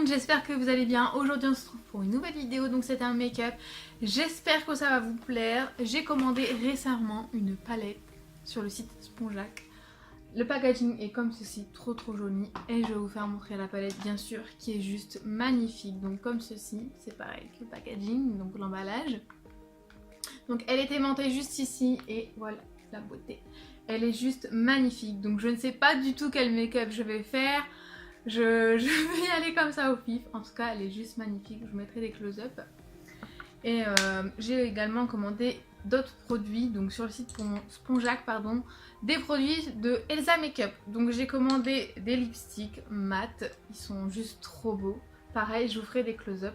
monde, j'espère que vous allez bien. Aujourd'hui on se retrouve pour une nouvelle vidéo, donc c'est un make-up. J'espère que ça va vous plaire. J'ai commandé récemment une palette sur le site Spongeac. Le packaging est comme ceci, trop joli. Et je vais vous faire montrer la palette bien sûr, qui est juste magnifique. Donc comme ceci, c'est pareil que le packaging, donc l'emballage. Donc elle est aimantée juste ici et voilà la beauté. Elle est juste magnifique. Donc je ne sais pas du tout quel make-up je vais faire. Je vais y aller comme ça au pif. En tout cas elle est juste magnifique. Je vous mettrai des close-up. Et j'ai également commandé d'autres produits. Donc sur le site Spongeac, pardon. Des produits de Elsa Makeup. Donc j'ai commandé des lipsticks mat. Ils sont juste trop beaux. Pareil, je vous ferai des close-up.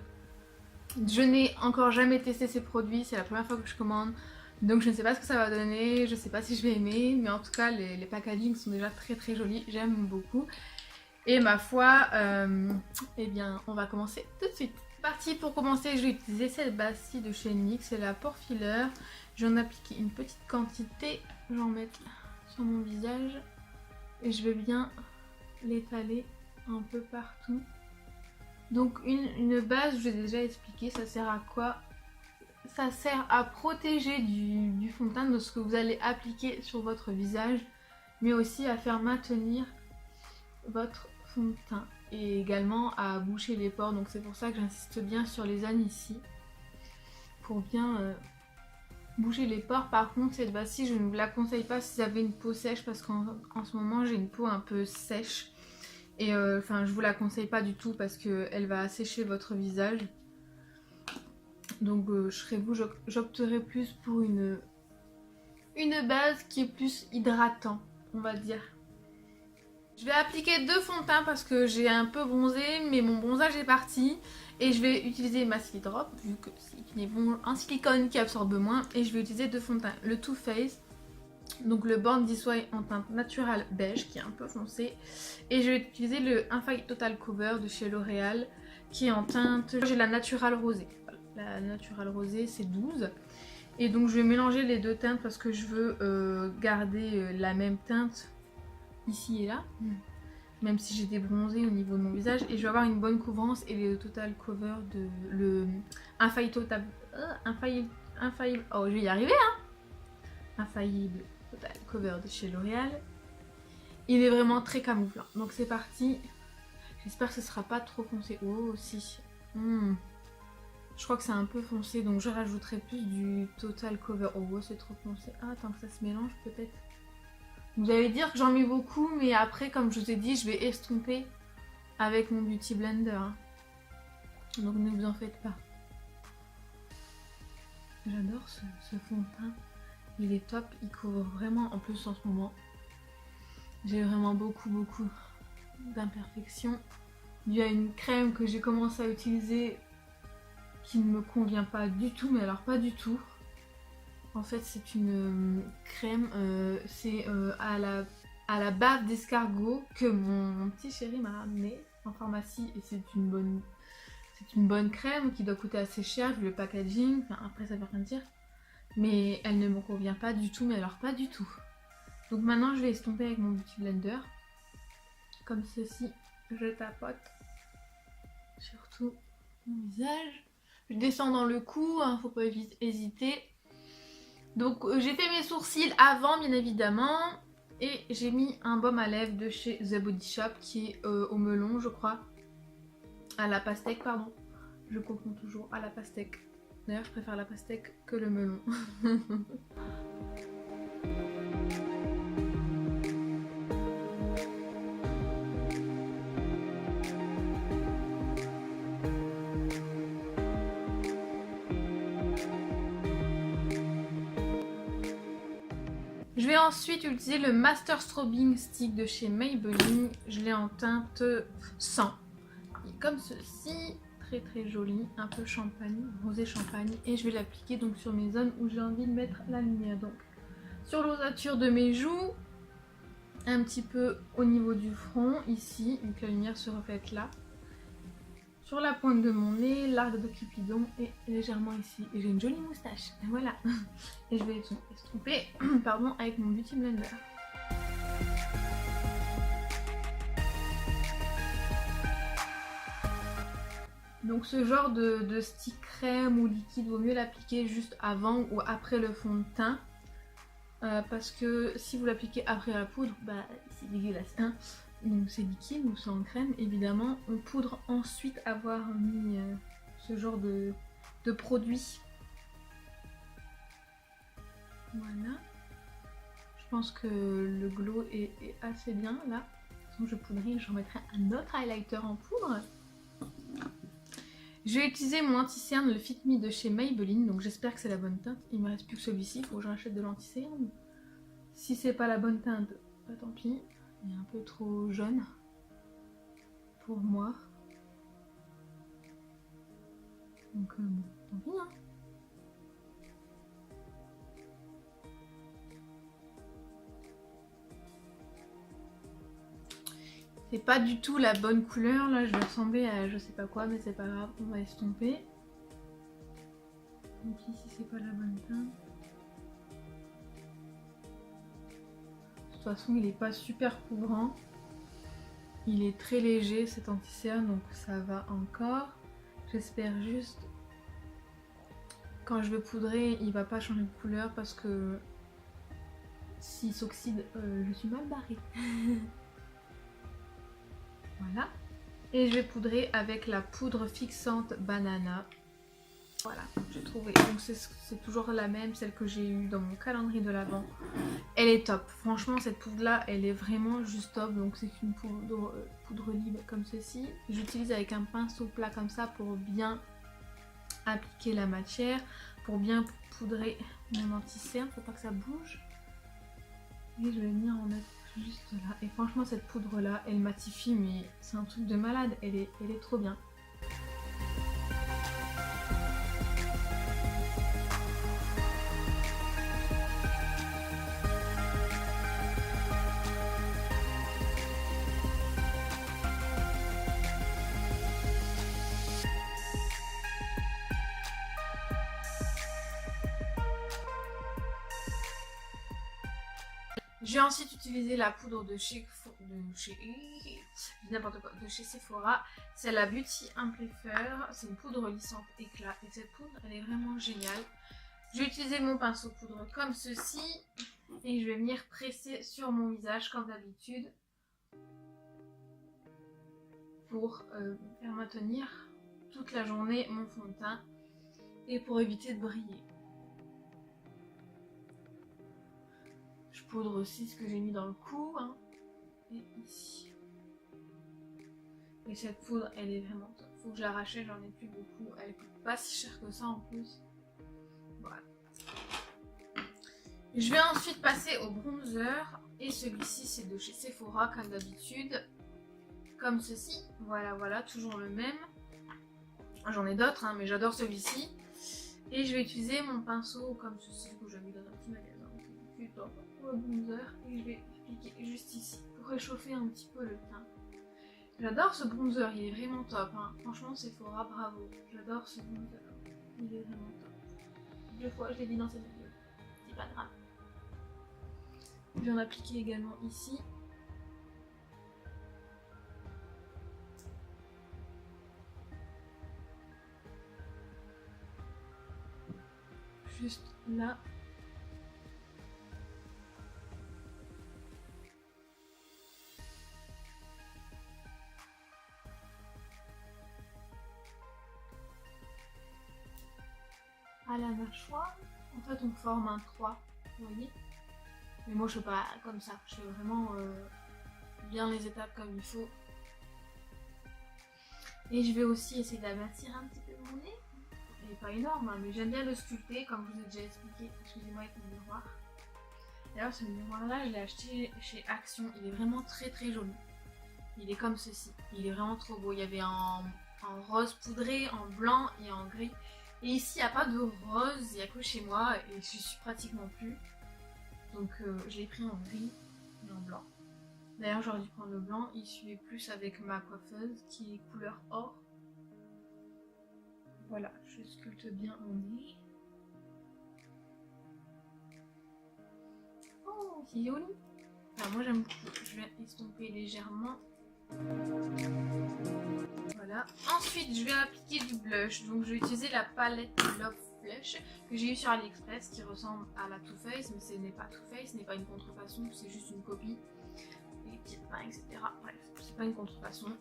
Je n'ai encore jamais testé ces produits. C'est la première fois que je commande. Donc je ne sais pas ce que ça va donner. Je ne sais pas si je vais aimer. Mais en tout cas les packagings sont déjà très jolis. J'aime beaucoup. Et ma foi, eh bien on va commencer tout de suite. Parti pour commencer, je vais utiliser cette base-ci de chez NYX, c'est la Pore Filler. J'en applique une petite quantité, j'en mets sur mon visage et je vais bien l'étaler un peu partout. Donc une base, je vous ai déjà expliqué, ça sert à quoi? Ça sert à protéger du fond de teint de ce que vous allez appliquer sur votre visage, mais aussi à faire maintenir votre fond de teint et également à boucher les pores. Donc c'est pour ça que j'insiste bien sur les zones ici pour bien boucher les pores. Par contre cette base-ci je ne vous la conseille pas si vous avez une peau sèche parce qu'en ce moment j'ai une peau un peu sèche et enfin je vous la conseille pas du tout parce qu'elle va assécher votre visage. Donc je serais vous, j'opterais plus pour une base qui est plus hydratant, on va dire. Je vais appliquer deux fonds de teint parce que j'ai un peu bronzé mais mon bronzage est parti. Et je vais utiliser ma Silly Drop vu que c'est un silicone qui absorbe moins. Et je vais utiliser deux fonds de teint. Le Too Faced, donc le Born This Way en teinte naturelle beige qui est un peu foncé. Et je vais utiliser le Infaillible Total Cover de chez L'Oréal qui est en teinte... J'ai la Natural Rosée. Voilà. La Natural Rosée c'est 12. Et donc je vais mélanger les deux teintes parce que je veux garder la même teinte ici et là, même si j'ai des bronzés au niveau de mon visage, et je vais avoir une bonne couvrance. Et le Total Cover de le Infaillible Total oh je vais y arriver Infaillible Total Cover de chez L'Oréal, il est vraiment très camouflant. Donc c'est parti, j'espère que ce sera pas trop foncé. Oh si, je crois que c'est un peu foncé, donc je rajouterai plus du Total Cover. Oh c'est trop foncé, tant que ça se mélange peut-être. Vous allez dire que j'en mets beaucoup, mais après, comme je vous ai dit, je vais estomper avec mon Beauty Blender. Donc ne vous en faites pas. J'adore ce fond de teint. Il est top, il couvre vraiment, en plus en ce moment. J'ai vraiment beaucoup d'imperfections. Il y a une crème que j'ai commencé à utiliser qui ne me convient pas du tout, mais alors pas du tout. En fait c'est une crème, c'est à la bave d'escargot que mon petit chéri m'a ramené en pharmacie. Et c'est une bonne crème qui doit coûter assez cher vu le packaging, enfin après ça veut rien dire. Mais elle ne me convient pas du tout, mais alors pas du tout. Donc maintenant je vais estomper avec mon Beauty Blender. Comme ceci, je tapote surtout mon visage. Je descends dans le cou, faut pas hésiter. Donc j'ai fait mes sourcils avant bien évidemment. Et j'ai mis un baume à lèvres de chez The Body Shop qui est au melon je crois. À la pastèque pardon. Je confonds toujours, à la pastèque. D'ailleurs je préfère la pastèque que le melon. Je vais ensuite utiliser le Master Strobing Stick de chez Maybelline. Je l'ai en teinte 100. Comme ceci, très joli, un peu champagne, rosé champagne. Et je vais l'appliquer donc sur mes zones où j'ai envie de mettre la lumière. Donc sur l'ossature de mes joues, un petit peu au niveau du front, ici, vu que la lumière se reflète là. Sur la pointe de mon nez, l'arc de Cupidon et légèrement ici. Et j'ai une jolie moustache, voilà. Et je vais estomper pardon, avec mon Beauty Blender. Donc ce genre de stick crème ou liquide, vaut mieux l'appliquer juste avant ou après le fond de teint. Parce que si vous l'appliquez après la poudre, bah c'est dégueulasse. Hein. Donc c'est liquide ou c'est en crème, évidemment. On poudre ensuite avoir mis ce genre de produit. Voilà. Je pense que le glow est assez bien là. De toute façon, je poudrerai et je remettrai un autre highlighter en poudre. Je vais utiliser mon anti-cerne, le Fit Me de chez Maybelline, donc j'espère que c'est la bonne teinte. Il me reste plus que celui-ci, il faut que je rachète de l'anti-cerne. Si c'est pas la bonne teinte, bah tant pis. Il est un peu trop jaune pour moi. Donc bon, tant pis hein. C'est pas du tout la bonne couleur, là je vais ressembler à je sais pas quoi, mais c'est pas grave, on va estomper. Donc ici c'est pas la bonne teinte. De toute façon il est pas super couvrant. Il est très léger cet anti-cerne, donc ça va encore. J'espère juste quand je vais poudrer il va pas changer de couleur parce que s'il s'oxyde je suis mal barrée. Voilà. Et je vais poudrer avec la poudre fixante banana. Voilà, j'ai trouvé. Donc c'est toujours la même, celle que j'ai eue dans mon calendrier de l'Avent. Elle est top. Franchement, cette poudre-là, elle est vraiment juste top. Donc c'est une poudre libre comme ceci. J'utilise avec un pinceau plat comme ça pour bien appliquer la matière, pour bien poudrer mon anti-cerne. Faut pas que ça bouge. Et je vais venir en mettre juste là. Et franchement, cette poudre-là, elle matifie, mais c'est un truc de malade. Elle est trop bien. Je vais ensuite utiliser la poudre de chez Sephora. C'est la Beauty Amplifier. C'est une poudre lissante éclat. Et cette poudre, elle est vraiment géniale. Je vais utiliser mon pinceau poudre comme ceci. Et je vais venir presser sur mon visage comme d'habitude. Pour faire maintenir toute la journée mon fond de teint. Et pour éviter de briller. Je poudre aussi ce que j'ai mis dans le cou, hein, et ici. Et cette poudre, elle est vraiment top. Faut que je la rachète, j'en ai plus beaucoup. Elle coûte pas si cher que ça en plus. Voilà. Je vais ensuite passer au bronzer. Et celui-ci, c'est de chez Sephora, comme d'habitude. Comme ceci. Voilà, voilà, toujours le même. J'en ai d'autres, hein, mais j'adore celui-ci. Et je vais utiliser mon pinceau comme ceci, que j'ai mis dans un petit magasin. Pour le bronzer, et je vais appliquer juste ici pour réchauffer un petit peu le teint. J'adore ce bronzer, il est vraiment top, hein. Franchement Sephora, bravo, j'adore ce bronzer, il est vraiment top. 2 fois je l'ai dit dans cette vidéo, c'est pas grave. Je vais en appliquer également ici. Juste là. À la mâchoire, en fait on forme un 3, vous voyez. Mais moi je fais pas comme ça, je fais vraiment bien les étapes comme il faut. Et je vais aussi essayer d'aplatir un petit peu mon nez. Il n'est pas énorme, hein, mais j'aime bien le sculpter comme je vous ai déjà expliqué. Excusez-moi avec mon miroir. D'ailleurs ce miroir là je l'ai acheté chez Action, il est vraiment très très joli. Il est comme ceci, il est vraiment trop beau. Il y avait en rose poudré, en blanc et en gris. Et ici, il n'y a pas de rose, il n'y a que chez moi et je suis pratiquement plus. Donc je l'ai pris en gris et en blanc. D'ailleurs, j'aurais dû prendre le blanc, il suivait plus avec ma coiffeuse qui est couleur or. Voilà, je sculpte bien mon nez. Oh, c'est joli. Enfin, moi j'aime beaucoup. Je vais estomper légèrement. Voilà. Voilà. Ensuite, je vais appliquer du blush. Donc, je vais utiliser la palette Love Blush que j'ai eu sur AliExpress qui ressemble à la Too Faced, mais ce n'est pas Too Faced, ce n'est pas une contrefaçon, c'est juste une copie. Les petites mains, etc. Bref, c'est pas une contrefaçon.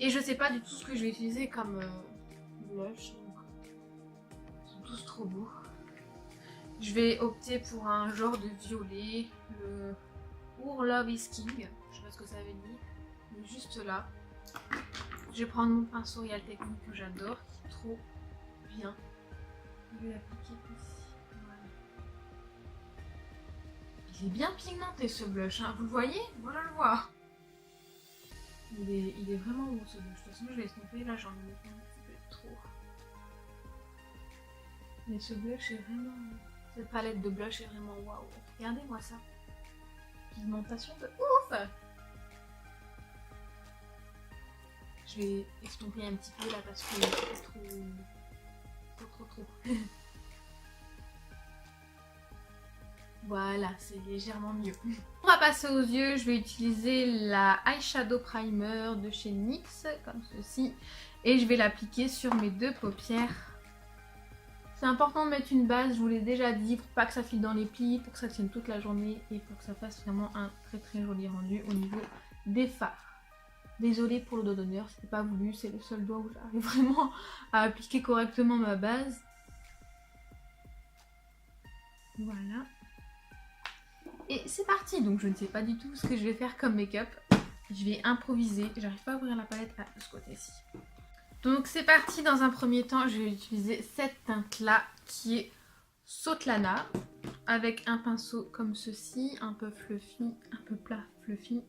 Et je sais pas du tout ce que je vais utiliser comme blush. Donc, ils sont tous trop beaux. Je vais opter pour un genre de violet, le Our Love is King. Je sais pas ce que ça veut dire, mais juste là. Je vais prendre mon pinceau Real Technique que j'adore, qui est trop bien. Je vais l'appliquer ici. Voilà. Il est bien pigmenté ce blush, hein. Vous le voyez? Moi je le vois. Il est vraiment beau ce blush. De toute façon, je vais estomper. Là, j'en ai mis un petit peu trop. Mais ce blush est vraiment. Cette palette de blush est vraiment waouh. Regardez-moi ça. Pigmentation de ouf! Je vais estomper un petit peu là parce que c'est trop. Voilà, c'est légèrement mieux. On va passer aux yeux. Je vais utiliser la eyeshadow primer de chez NYX, comme ceci. Et je vais l'appliquer sur mes deux paupières. C'est important de mettre une base, je vous l'ai déjà dit, pour pas que ça file dans les plis, pour que ça tienne toute la journée et pour que ça fasse vraiment un très joli rendu au niveau des fards. Désolée pour le doigt d'honneur, c'était pas voulu, c'est le seul doigt où j'arrive vraiment à appliquer correctement ma base. Voilà. Et c'est parti, donc je ne sais pas du tout ce que je vais faire comme make-up. Je vais improviser, j'arrive pas à ouvrir la palette de ce côté-ci. Donc c'est parti, dans un premier temps, je vais utiliser cette teinte-là qui est Sotlana avec un pinceau comme ceci, un peu fluffy, un peu plat fluffy.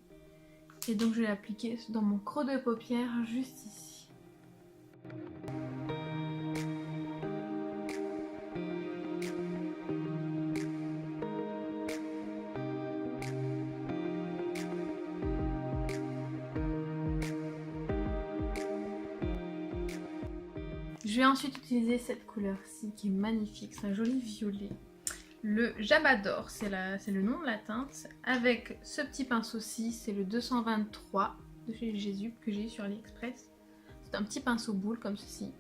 Et donc je vais l'appliquer dans mon creux de paupière juste ici. Je vais ensuite utiliser cette couleur-ci qui est magnifique, c'est un joli violet. Le Jabador, c'est le nom de la teinte. Avec ce petit pinceau-ci, c'est le 223 de chez Jésus que j'ai sur AliExpress. C'est un petit pinceau boule comme ceci.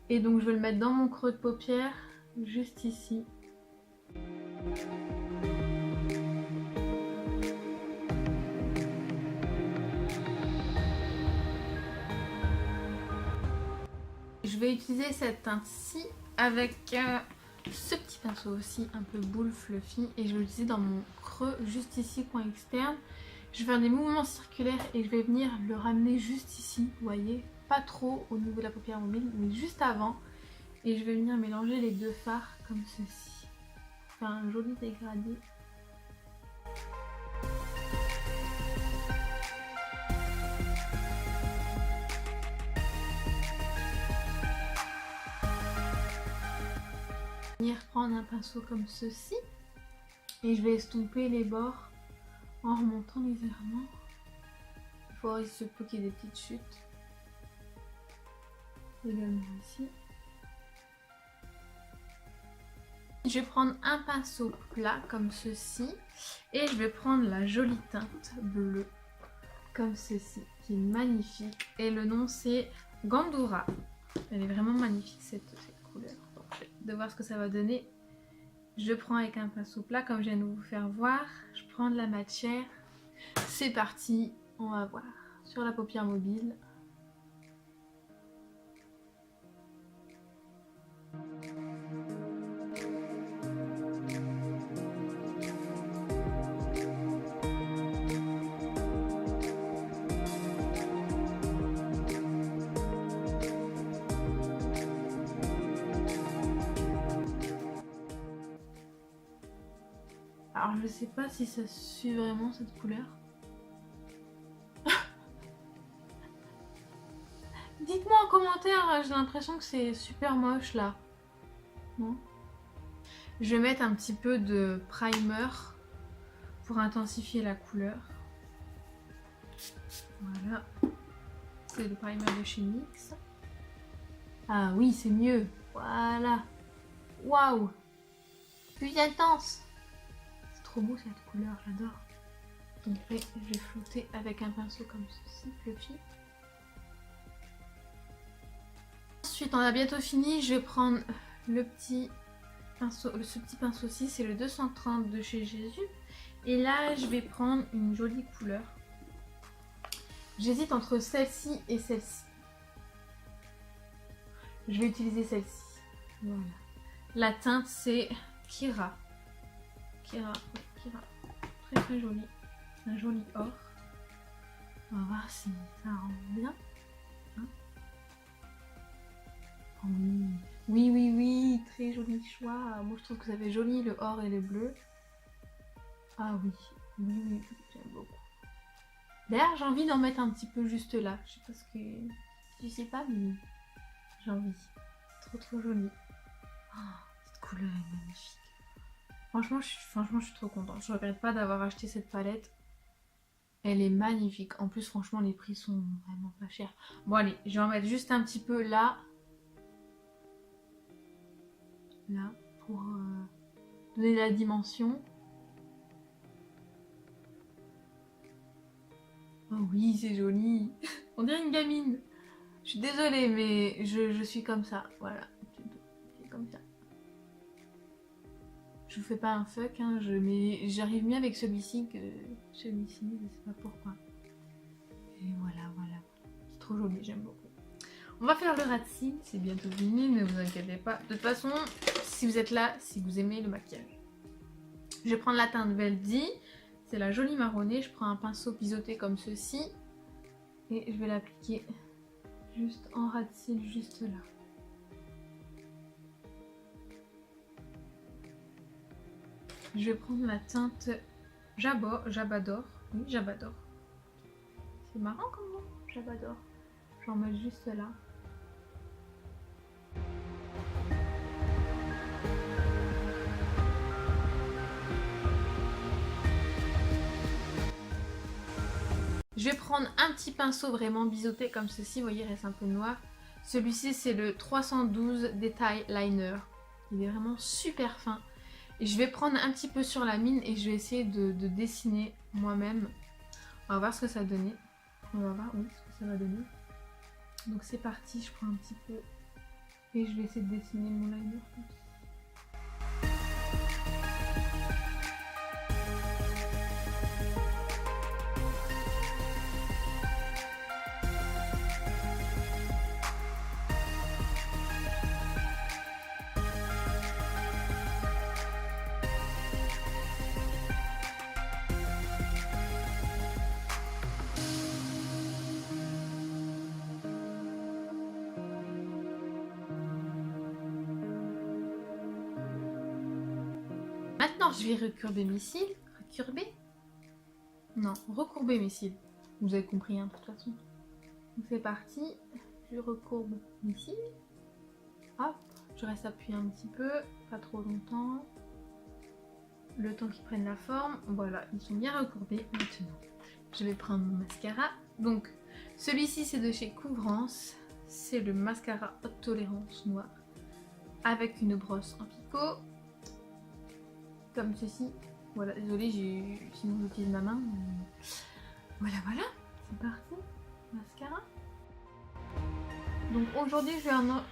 Et donc je vais le mettre dans mon creux de paupière, juste ici. Je vais utiliser cette teinte-ci avec ce petit pinceau aussi, un peu boule fluffy. Et je vais l'utiliser dans mon creux, juste ici, coin externe. Je vais faire des mouvements circulaires et je vais venir le ramener juste ici, vous voyez. Pas trop au niveau de la paupière mobile, mais juste avant. Et je vais venir mélanger les deux fards comme ceci. Faire un joli dégradé. Venir prendre un pinceau comme ceci et je vais estomper les bords en remontant légèrement. Il faut il se peut qu'il y ait des petites chutes. Également ici. Je vais prendre un pinceau plat comme ceci et je vais prendre la jolie teinte bleue comme ceci qui est magnifique et le nom c'est Gandura. Elle est vraiment magnifique cette couleur. De voir ce que ça va donner. Je prends avec un pinceau plat comme je viens de vous faire voir. Je prends de la matière. C'est parti, on va voir sur la paupière mobile. Alors je sais pas si ça suit vraiment cette couleur. Dites-moi en commentaire, j'ai l'impression que c'est super moche là. Non? Je vais mettre un petit peu de primer pour intensifier la couleur. Voilà. C'est le primer de chez NYX. Ah oui, c'est mieux. Voilà. Waouh. Plus intense. Trop beau cette couleur, j'adore. Donc je vais flouter avec un pinceau comme ceci, fluffy. ensuite, on a bientôt fini. Je vais prendre le petit pinceau, ce petit pinceau-ci, c'est le 230 de chez Jésus. Et là, je vais prendre une jolie couleur. J'hésite entre celle-ci et celle-ci. Je vais utiliser celle-ci. Voilà. La teinte, c'est Kira. Kira. Très très joli. Un joli or. On va voir si ça rend bien. Hein? Oh oui. Oui. Très joli choix. Moi, je trouve que ça fait joli le or et le bleu. Ah oui. Oui. J'aime beaucoup. D'ailleurs, j'ai envie d'en mettre un petit peu juste là. Je sais pas ce que... Je sais pas, mais j'ai envie. Trop joli. Oh, cette couleur est magnifique. Franchement, je suis trop contente. Je regrette pas d'avoir acheté cette palette. Elle est magnifique. En plus, franchement, les prix sont vraiment pas chers. Bon, allez, je vais en mettre juste un petit peu là. Là, pour donner la dimension. Oh oui, c'est joli. On dirait une gamine. Je suis désolée, mais je suis comme ça. Voilà, c'est comme ça. Je vous fais pas un fuck, hein, j'arrive mieux avec celui-ci que celui-ci, je sais pas pourquoi. Et voilà. C'est trop joli, j'aime beaucoup. On va faire le ras de cils, c'est bientôt fini, ne vous inquiétez pas. De toute façon, si vous êtes là, si vous aimez le maquillage. Je vais prendre la teinte Veldy, c'est la jolie marronnée. Je prends un pinceau biseauté comme ceci. Et je vais l'appliquer juste en ras de cils, juste là. Je vais prendre la teinte Jabador. Oui, Jabador. C'est marrant comme nom, Jabador. Je vais en mettre juste là. Je vais prendre un petit pinceau vraiment biseauté comme ceci. Vous voyez, il reste un peu noir. Celui-ci, c'est le 312 Detail Liner. Il est vraiment super fin. Et je vais prendre un petit peu sur la mine et je vais essayer de dessiner moi-même. On va voir ce que ça va donner. On va voir, oui, ce que ça va donner. Donc c'est parti, je prends un petit peu et je vais essayer de dessiner mon liner. Maintenant, je vais recourber mes cils. Recourber mes cils. Vous avez compris, hein, de toute façon. Donc c'est parti. Je recourbe mes cils. Hop, je reste appuyé un petit peu, pas trop longtemps. Le temps qu'ils prennent la forme. Voilà, ils sont bien recourbés. Maintenant, je vais prendre mon mascara. Donc, celui-ci, c'est de chez Couvrance. C'est le mascara Haute Tolérance noir. Avec une brosse en picot. Comme ceci. Voilà, désolée, sinon j'utilise ma main. Voilà, c'est parti. Mascara. Donc aujourd'hui, je vais en...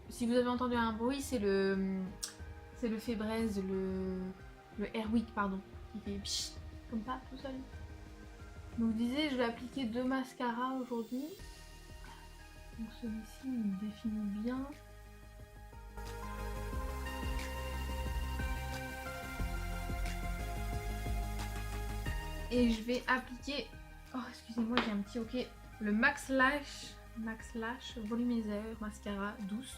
Si vous avez entendu un bruit, c'est le Febreze, le Airwick, pardon, qui fait pchit, comme ça, tout seul. Donc je disais, je vais appliquer 2 mascaras aujourd'hui. Donc celui-ci, il définit bien. Et je vais appliquer, oh excusez-moi, j'ai un petit ok, le Max Lash Volumizer Mascara Douce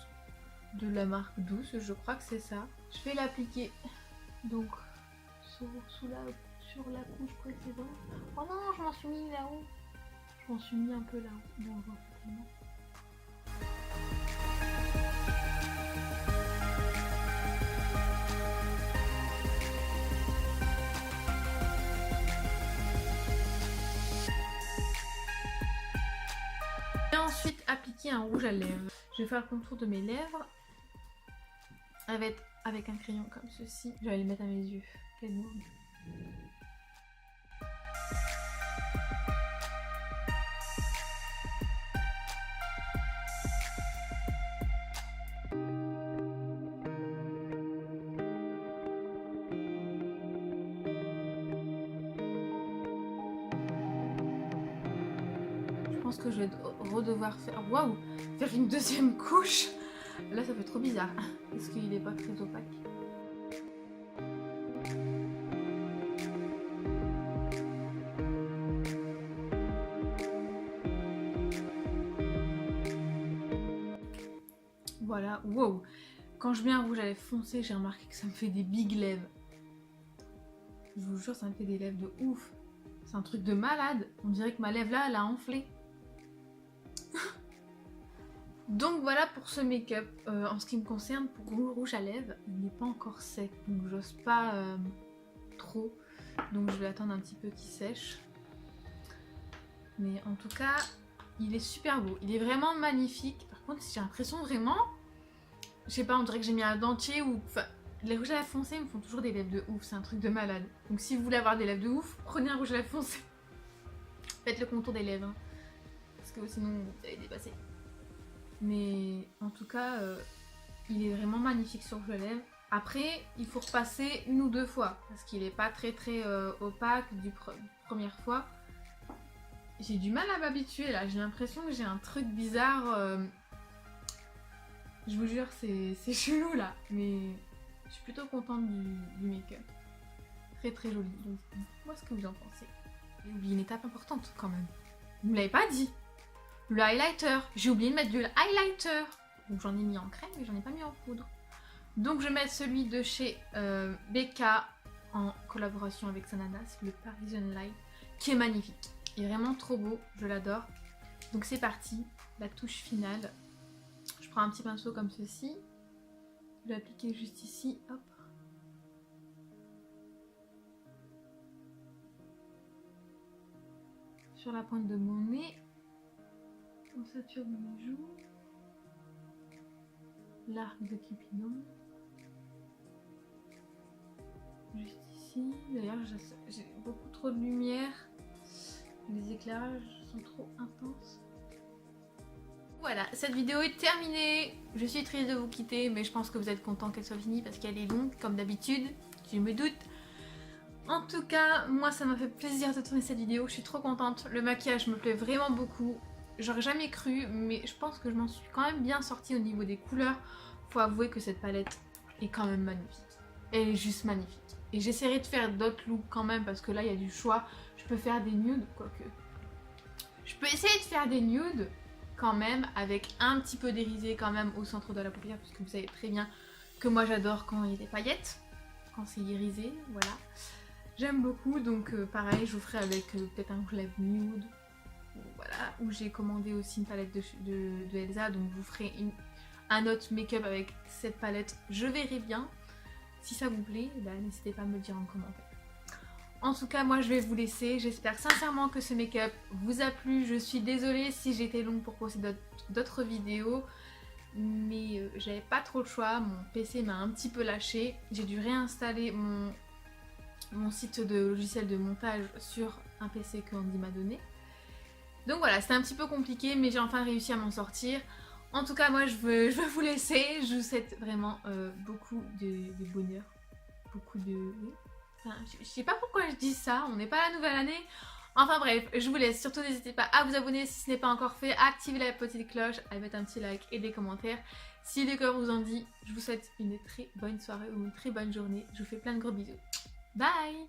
de la marque Douce, je crois que c'est ça. Je vais l'appliquer donc sur la couche précédente. Oh non, je m'en suis mis là-haut. Je m'en suis mis un peu là-haut. Bon, on voit pas tellement. Et ensuite appliquer un rouge à lèvres. Je vais faire le contour de mes lèvres avec un crayon comme ceci. Je vais le mettre à mes yeux. Quelle bourde. pense que je vais redevoir faire... Waouh, faire une deuxième couche. Là, ça fait trop bizarre. Est-ce qu'il est pas très opaque? Voilà, wow. Quand je mets un rouge à lèvres foncé, j'ai remarqué que ça me fait des big lèvres. Je vous jure, ça me fait des lèvres de ouf. C'est un truc de malade. On dirait que ma lèvre là, elle a enflé. Donc voilà pour ce make-up. En ce qui me concerne, pour le rouge à lèvres, il n'est pas encore sec. Donc j'ose pas trop. Donc je vais attendre un petit peu qu'il sèche. Mais en tout cas, il est super beau. Il est vraiment magnifique. Par contre, j'ai l'impression vraiment... Je sais pas, on dirait que j'ai mis un dentier ou... Enfin, les rouges à lèvres foncés me font toujours des lèvres de ouf. C'est un truc de malade. Donc si vous voulez avoir des lèvres de ouf, prenez un rouge à lèvres foncé. Faites le contour des lèvres. Hein, parce que sinon, vous allez dépasser. Mais en tout cas, il est vraiment magnifique sur rouge à lèvres. Après, il faut repasser une ou deux fois. Parce qu'il n'est pas très opaque première fois. J'ai du mal à m'habituer là. J'ai l'impression que j'ai un truc bizarre. Je vous jure, c'est chelou là. Mais je suis plutôt contente du make-up. Très très joli. Donc, dites-moi ce que vous en pensez. J'ai oublié une étape importante quand même. Vous me l'avez pas dit. Le highlighter. J'ai oublié de mettre du highlighter. Donc j'en ai mis en crème mais j'en ai pas mis en poudre. Donc je vais mettre celui de chez BK en collaboration avec Sanada. C'est le Parisian Light qui est magnifique. Il est vraiment trop beau. Je l'adore. Donc c'est parti. La touche finale. Je prends un petit pinceau comme ceci. Je vais appliquer juste ici. Hop. Sur la pointe de mon nez. Ossature de mes joues. L'arc de Cupidon. Juste ici. D'ailleurs, j'ai beaucoup trop de lumière. Les éclairages sont trop intenses. Voilà, cette vidéo est terminée. Je suis triste de vous quitter, mais je pense que vous êtes contents qu'elle soit finie parce qu'elle est longue, comme d'habitude. Je me doute. En tout cas, moi, ça m'a fait plaisir de tourner cette vidéo. Je suis trop contente. Le maquillage me plaît vraiment beaucoup. J'aurais jamais cru, mais je pense que je m'en suis quand même bien sortie au niveau des couleurs. Faut avouer que cette palette est quand même magnifique. Elle est juste magnifique. Et j'essaierai de faire d'autres looks quand même parce que là, il y a du choix. Je peux faire des nudes, quoique. Je peux essayer de faire des nudes quand même avec un petit peu d'irisé quand même au centre de la paupière parce que vous savez très bien que moi j'adore quand il y a des paillettes, quand c'est irisé, voilà. J'aime beaucoup, donc pareil, je vous ferai avec peut-être un rouge à lèvres nude. Voilà, où j'ai commandé aussi une palette de Elsa, donc je vous ferai un autre make-up avec cette palette. Je verrai bien. Si ça vous plaît, n'hésitez pas à me le dire en commentaire. En tout cas, moi je vais vous laisser. J'espère sincèrement que ce make-up vous a plu. Je suis désolée si j'étais longue pour poster d'autres vidéos. Mais j'avais pas trop le choix. Mon PC m'a un petit peu lâché. J'ai dû réinstaller mon site de logiciel de montage sur un PC que Andy m'a donné. Donc voilà, c'était un petit peu compliqué, mais j'ai enfin réussi à m'en sortir. En tout cas, moi, je veux vous laisser. Je vous souhaite vraiment beaucoup de bonheur. Beaucoup de... Oui. Enfin, je sais pas pourquoi je dis ça. On n'est pas à la nouvelle année. Enfin bref, je vous laisse. Surtout, n'hésitez pas à vous abonner si ce n'est pas encore fait. À activer la petite cloche, à mettre un petit like et des commentaires. Si le cœur vous en dit, je vous souhaite une très bonne soirée ou une très bonne journée. Je vous fais plein de gros bisous. Bye!